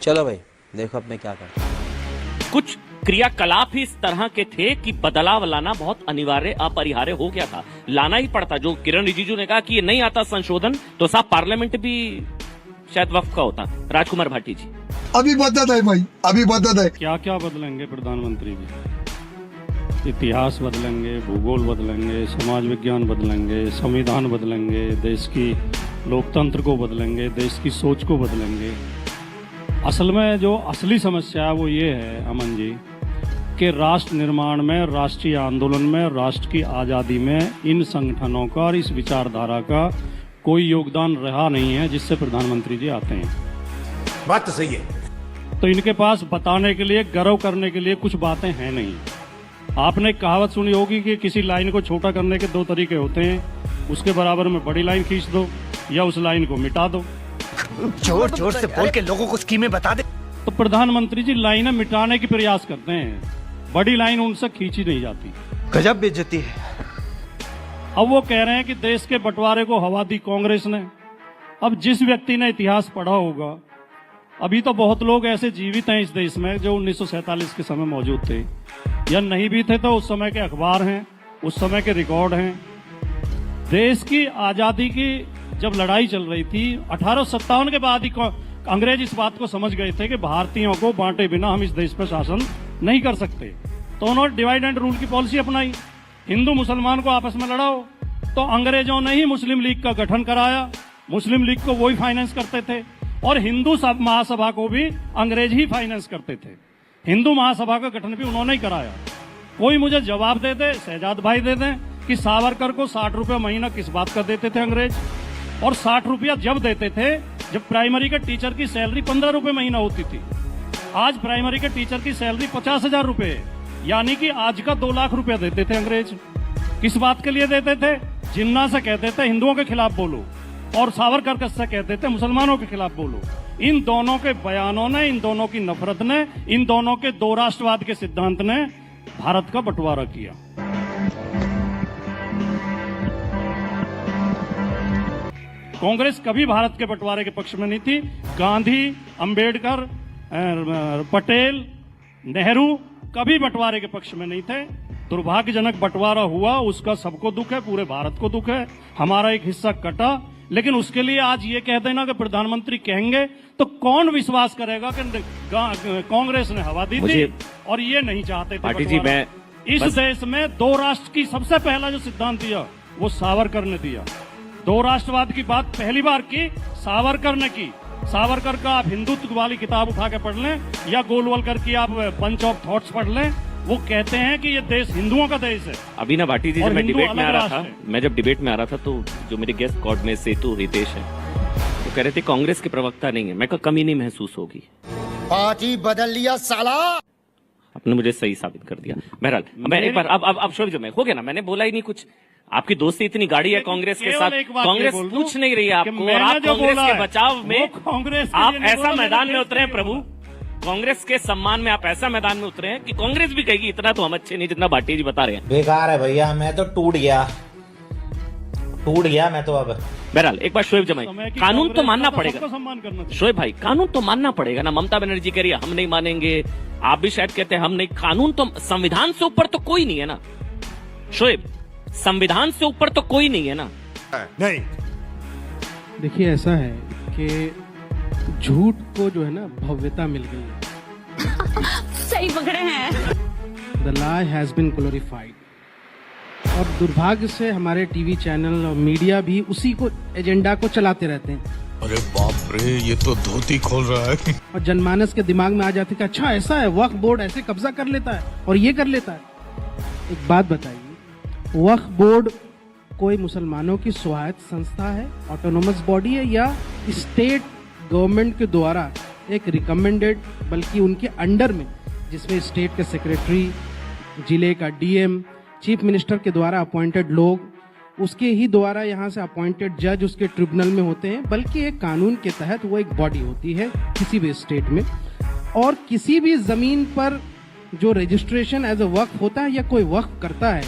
चलो भाई देखो अब मैं क्या करता हूं। कुछ क्रियाकलाप ही इस तरह के थे कि बदलाव लाना बहुत अनिवार्य अपरिहार्य हो गया था, लाना ही पड़ता। जो किरण रिजिजू ने कहा कि ये नहीं आता संशोधन, तो साहब पार्लियामेंट भी शायद वक्त का होता। राजकुमार भाटी जी, अभी बदत है भाई, अभी बदत है। क्या क्या बदलेंगे प्रधानमंत्री जी? इतिहास बदलेंगे, भूगोल बदलेंगे, समाज विज्ञान बदलेंगे, संविधान बदलेंगे, देश की लोकतंत्र को बदलेंगे, देश की सोच को बदलेंगे। असल में जो असली समस्या है वो ये है अमन जी कि राष्ट्र निर्माण में, राष्ट्रीय आंदोलन में, राष्ट्र की आज़ादी में इन संगठनों का और इस विचारधारा का कोई योगदान रहा नहीं है जिससे प्रधानमंत्री जी आते हैं। बात तो सही है। तो इनके पास बताने के लिए, गर्व करने के लिए कुछ बातें हैं नहीं। आपने एक कहावत सुनी होगी कि किसी लाइन को छोटा करने के दो तरीके होते हैं, उसके बराबर में बड़ी लाइन खींच दो या उस लाइन को मिटा दो। जोर जोर से बोल के लोगों को स्कीमें बता दे। तो प्रधानमंत्री जी लाइनें मिटाने की प्रयास करते हैं, बड़ी लाइन उनसे खींची नहीं जाती। गजब बेइज्जती है। अब वो कह रहे हैं कि देश के बंटवारे को हवा दी कांग्रेस ने। अब जिस व्यक्ति ने इतिहास पढ़ा होगा, अभी तो बहुत लोग ऐसे जीवित हैं इस देश में जो 1947 के समय मौजूद थे, या नहीं भी थे तो उस समय के अखबार हैं, उस समय के रिकॉर्ड हैं। देश की आजादी की जब लड़ाई चल रही थी 1857 के बाद ही अंग्रेज इस बात को समझ गए थे कि भारतीयों को बांटे बिना हम इस देश पर शासन नहीं कर सकते। तो उन्होंने डिवाइड एंड रूल की पॉलिसी अपनाई, हिंदू मुसलमान को आपस में लड़ाओ। तो अंग्रेजों ने ही मुस्लिम लीग का गठन कराया, मुस्लिम लीग को वही फाइनेंस करते थे, और हिंदू महासभा को भी अंग्रेज ही फाइनेंस करते थे। हिंदू महासभा का गठन भी उन्होंने ही कराया। कोई मुझे जवाब दे दे, शहजाद भाई दे दें कि सावरकर को 60 रुपये महीना किस बात का देते थे अंग्रेज, और 60 रुपया जब देते थे जब प्राइमरी के टीचर की सैलरी 15 रुपए महीना होती थी। आज प्राइमरी के टीचर की सैलरी 50,000 रुपए है, यानी कि आज का 2 लाख रुपया देते थे अंग्रेज। किस बात के लिए देते थे? जिन्ना से कहते थे हिंदुओं के खिलाफ बोलो, और सावरकर से कहते थे मुसलमानों के खिलाफ बोलो। इन दोनों के बयानों ने, इन दोनों की नफरत ने, इन दोनों के दो राष्ट्रवाद के सिद्धांत ने भारत का बंटवारा किया। कांग्रेस कभी भारत के बंटवारे के पक्ष में नहीं थी। गांधी, अंबेडकर, पटेल, नेहरू कभी बंटवारे के पक्ष में नहीं थे। दुर्भाग्यजनक बंटवारा हुआ, उसका सबको दुख है, पूरे भारत को दुख है। हमारा एक हिस्सा कटा, लेकिन उसके लिए आज ये कह देना कि प्रधानमंत्री कहेंगे तो कौन विश्वास करेगा कि कांग्रेस ने हवा दी थी और ये नहीं चाहते थे। पाटिल जी, मैं इस देश में दो राष्ट्र की सबसे पहला जो सिद्धांत दिया वो सावरकर ने दिया। दो राष्ट्रवाद की बात पहली बार की सावरकर ने की। सावरकर का आप हिंदुत्व वाली किताब उठा के पढ़ लें या गोलवलकर की आप बंच ऑफ थॉट्स पढ़ लें, वो कहते हैं कि ये देश हिंदुओं का देश है। अभी ना भाटी जी, जब मैं डिबेट में आ रहा था, तो जो मेरे गेस्ट कॉर्ड में सेतु हितेश है, वो कह रहे थे कांग्रेस के प्रवक्ता नहीं है। मैं को कमी नहीं महसूस होगी, पार्टी बदल लिया साला। आपने मुझे सही साबित कर दिया। बहरहाल मैं एक बार अब शोभ जो मैं हो गया ना, मैंने बोला ही नहीं कुछ। आपकी दोस्ती इतनी गाड़ी है कांग्रेस के साथ, कांग्रेस पूछ नहीं रही है आपको, और आप कांग्रेस के बचाव में आप ऐसा मैदान में उतरे हैं प्रभु, कांग्रेस के सम्मान में आप ऐसा मैदान में उतरे हैं कि कांग्रेस भी कहेगी इतना तो हम अच्छे नहीं जितना भाटी जी बता रहे हैं। बेकार है भैया, मैं तो टूट गया मैं तो। अब बहरहाल एक बार शोएब जमाई, कानून तो मानना पड़ेगा शोएब भाई, कानून तो मानना पड़ेगा ना। ममता बनर्जी कह रही है हम नहीं मानेंगे, आप भी शायद कहते हैं हम नहीं। कानून तो, संविधान से ऊपर तो कोई नहीं है ना शोएब, संविधान से ऊपर तो कोई नहीं है ना। नहीं, देखिए ऐसा है कि झूठ को जो है ना भव्यता मिल गई है। सही पकड़े हैं। The lie has been glorified। और दुर्भाग्य से हमारे टीवी चैनल और मीडिया भी उसी को एजेंडा को चलाते रहते हैं। अरे बाप रे, ये तो धोती खोल रहा है। और जनमानस के दिमाग में आ जाते हैं कि अच्छा ऐसा है, वक्फ बोर्ड ऐसे कब्जा कर लेता है और ये कर लेता है। एक बात बताइए, वक्फ बोर्ड कोई मुसलमानों की स्वायत्त संस्था है, ऑटोनोमस बॉडी है, या स्टेट गवर्नमेंट के द्वारा एक रिकमेंडेड, बल्कि उनके अंडर में, जिसमें स्टेट के सेक्रेटरी, जिले का डीएम, चीफ मिनिस्टर के द्वारा अपॉइंटेड लोग, उसके ही द्वारा यहाँ से अपॉइंटेड जज उसके ट्रिब्यूनल में होते हैं, बल्कि एक कानून के तहत वो एक बॉडी होती है किसी भी स्टेट में। और किसी भी जमीन पर जो रजिस्ट्रेशन एज ए वक्फ होता है या कोई वक्फ करता है,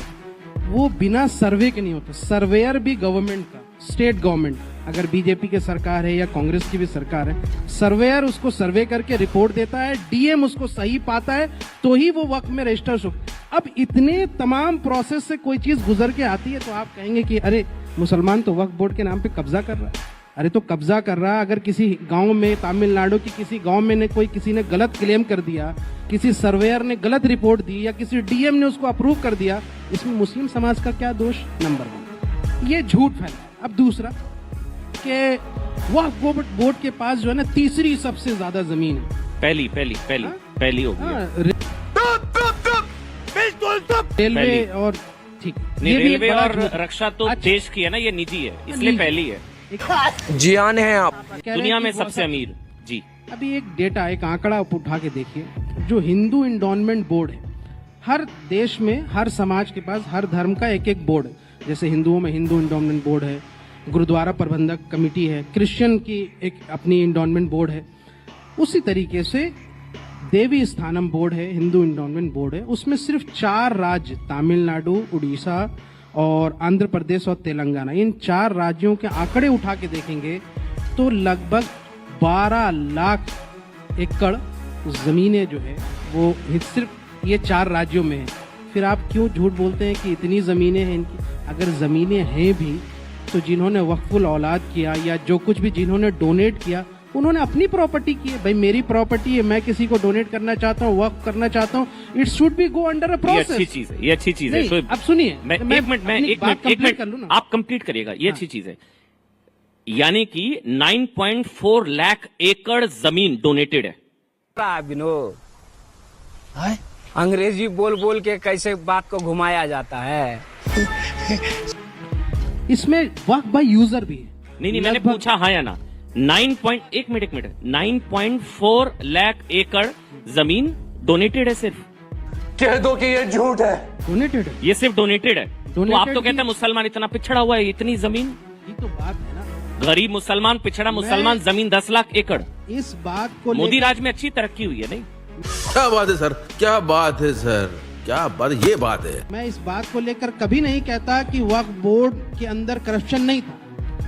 वो बिना सर्वे के नहीं होता। सर्वेयर भी गवर्नमेंट का, स्टेट गवर्नमेंट, अगर बीजेपी की सरकार है या कांग्रेस की भी सरकार है, सर्वेयर उसको सर्वे करके रिपोर्ट देता है, डीएम उसको सही पाता है, तो ही वो वक्त में रजिस्टर हो। अब इतने तमाम प्रोसेस से कोई चीज गुजर के आती है तो आप कहेंगे कि अरे मुसलमान तो वक्फ बोर्ड के नाम पे कब्जा कर रहा है। अरे तो कब्जा कर रहा है, अगर किसी गांव में, तमिलनाडु की किसी गांव में ने किसी ने गलत क्लेम कर दिया, किसी सर्वेयर ने गलत रिपोर्ट दी या किसी डीएम ने उसको अप्रूव कर दिया, इसमें मुस्लिम समाज का क्या दोष? नंबर 1, ये झूठ फैला। अब दूसरा कि वक्फ बोर्ड के पास जो है ना तीसरी सबसे ज्यादा जमीन है। पहली हो गई रेलवे और ठीक, ये भी एक रेलवे बड़ा और झूठ है। रक्षा तो अच्छा। देश की है ना, ये निजी है, इसलिए पहली है। जियान है आप। कह रहे हैं दुनिया कि में बहुत सबसे अमीर। जी अभी एक डेटा, एक आंकड़ा उठा के देखिए, जो हिंदू इंडोनमेंट बोर्ड है, हर देश में हर समाज के पास हर धर्म का एक एक बोर्ड है। जैसे हिंदुओं में हिंदू इंडोनमेंट बोर्ड है, गुरुद्वारा प्रबंधक कमेटी है, क्रिश्चियन की एक अपनी इंडोनमेंट बोर्ड है। उसी तरीके से देवी स्थानम बोर्ड है, हिंदू इंडोनमेंट बोर्ड है। उसमें सिर्फ 4 राज्य, तमिलनाडु, उड़ीसा और आंध्र प्रदेश और तेलंगाना, इन 4 राज्यों के आंकड़े उठा के देखेंगे तो लगभग 12 लाख एकड़ जमीनें जो है वो सिर्फ ये 4 राज्यों में है। फिर आप क्यों झूठ बोलते हैं कि इतनी जमीनें हैं इनकी? अगर जमीनें हैं भी तो जिन्होंने वक्फुल औलाद किया या जो कुछ भी जिन्होंने डोनेट किया, उन्होंने अपनी प्रॉपर्टी की है। भाई मेरी प्रॉपर्टी है, मैं किसी को डोनेट करना चाहता हूँ, वक्फ करना चाहता हूँ, it should be go under a ये प्रोसेस। अच्छी चीज है, ये अच्छी चीज है। नहीं, अब सुनिए, मैं एक मिनट कर लूं ना। आप कंप्लीट करिएगा, ये अच्छी चीज है। यानी कि 9.4 लाख एकड़ जमीन डोनेटेड है। अंग्रेजी बोल बोल के कैसे बात को घुमाया जाता है। इसमें वक्फ बाय यूजर भी है। नहीं, मैंने पूछा हाँ या ना। 9.4 लाख एकड़ जमीन डोनेटेड है सिर्फ। कह दो कि ये झूठ है। डोनेटेड है, ये सिर्फ डोनेटेड है। तो आप तो कहते भी- हैं मुसलमान इतना पिछड़ा हुआ है, इतनी जमीन। ये तो बात है ना। गरीब मुसलमान, पिछड़ा मुसलमान, जमीन 10 लाख एकड़। इस बात को मोदी लेकर- राज में अच्छी तरक्की हुई है नहीं? क्या बात है सर, क्या बात है सर, क्या बात, ये बात है। मैं इस बात को लेकर कभी नहीं कहता कि वक्फ बोर्ड के अंदर करप्शन नहीं था।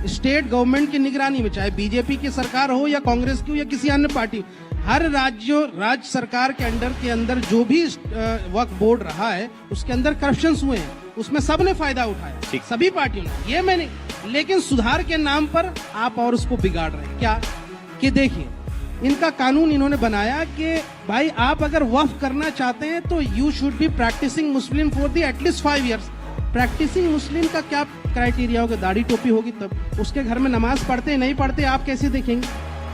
स्टेट गवर्नमेंट की निगरानी में, चाहे बीजेपी की सरकार हो या कांग्रेस की हो या किसी अन्य पार्टी, हर राज्य सरकार के अंदर जो भी वक्फ बोर्ड रहा है उसके अंदर करप्शन हुए हैं, उसमें सबने फायदा उठाया, सभी पार्टियों ने, ये मैंने। लेकिन सुधार के नाम पर आप और उसको बिगाड़ रहे हैं। क्या कि देखिए, इनका कानून इन्होंने बनाया कि भाई आप अगर वक्फ करना चाहते हैं तो you should be practising Muslim for the at least 5 years। Practising Muslim का क्या क्राइटेरिया होगा? दाढ़ी टोपी होगी तब। उसके घर में नमाज पढ़ते नहीं पढ़ते आप कैसे देखेंगे?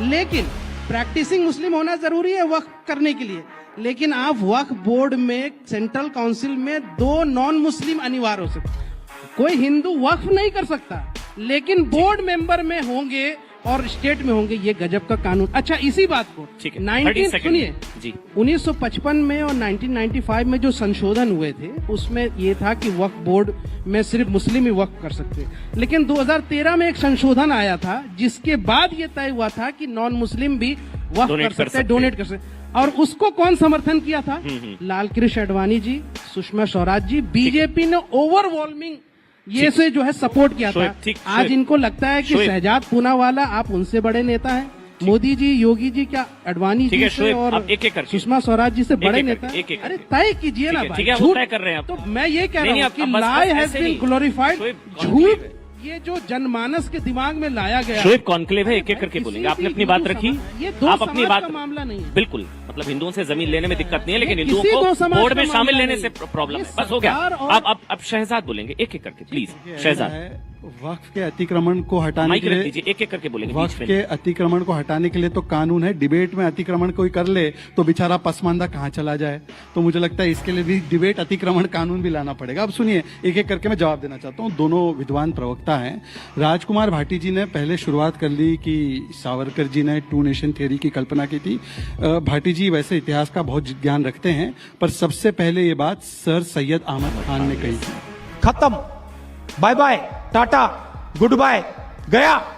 लेकिन प्रैक्टिसिंग मुस्लिम होना जरूरी है वक्फ करने के लिए। लेकिन आप वक्फ बोर्ड में, सेंट्रल काउंसिल में 2 नॉन मुस्लिम अनिवार्य हो सकते। कोई हिंदू वक्फ नहीं कर सकता, लेकिन बोर्ड मेंबर में होंगे और स्टेट में होंगे। ये गजब का कानून। अच्छा, इसी बात को ठीक है, 19 सुनिए जी 1955 में और 1995 में जो संशोधन हुए थे उसमें ये था कि वक्फ बोर्ड में सिर्फ मुस्लिम ही वक्फ कर सकते। लेकिन 2013 में एक संशोधन आया था जिसके बाद ये तय हुआ था कि नॉन मुस्लिम भी वक्फ कर सकते हैं, डोनेट कर सकते। और उसको कौन समर्थन किया था? लाल कृष्ण आडवाणी जी, सुषमा स्वराज जी। बीजेपी ने ओवरवेलमिंग ये से जो है सपोर्ट किया था। आज इनको लगता है कि शहजाद पूनावाला आप उनसे बड़े नेता हैं, मोदी जी, योगी जी, क्या आडवाणी जी से और सुषमा स्वराज जी से बड़े नेता? अरे तय कीजिए ना भाई, झूठ कर रहे हैं। तो मैं ये कह रहा हूँ कि लाई हैज बीन ग्लोरिफाइड। झूठ ये जो जनमानस के दिमाग में लाया गया। शोएब कॉन्क्लेव है, एक एक करके बोलेंगे। आपने अपनी बात रखी, ये दो आप अपनी बात, मामला नहीं है। बिल्कुल, मतलब हिंदुओं से जमीन लेने में दिक्कत नहीं है, लेकिन हिंदुओं किसी दो को समाज बोर्ड का में शामिल मामला लेने नहीं से है। प्रॉब्लम है। ये बस हो गया। सरकार और- अब शहजाद बोलेंगे, एक एक करके प्लीज। शहजाद वक्फ के अतिक्रमण को हटाने माइक के रख लिए, दीजिए, एक एक करके बोलेंगे। वक्फ के अतिक्रमण को हटाने के लिए तो कानून है। डिबेट में अतिक्रमण कोई कर ले तो बेचारा पसमानदा कहाँ चला जाए। तो मुझे लगता है इसके लिए भी डिबेट अतिक्रमण कानून भी लाना पड़ेगा। अब सुनिए, एक एक करके मैं जवाब देना चाहता हूँ। दोनों विद्वान प्रवक्ता हैं। राजकुमार भाटी जी ने पहले शुरुआत कर ली कि सावरकर जी ने 2 नेशन थ्योरी की कल्पना की थी। भाटी जी वैसे इतिहास का बहुत ज्ञान रखते हैं, पर सबसे पहले ये बात सर सैयद अहमद खान ने कही थी। खत्म, bye bye, tata, goodbye, गया।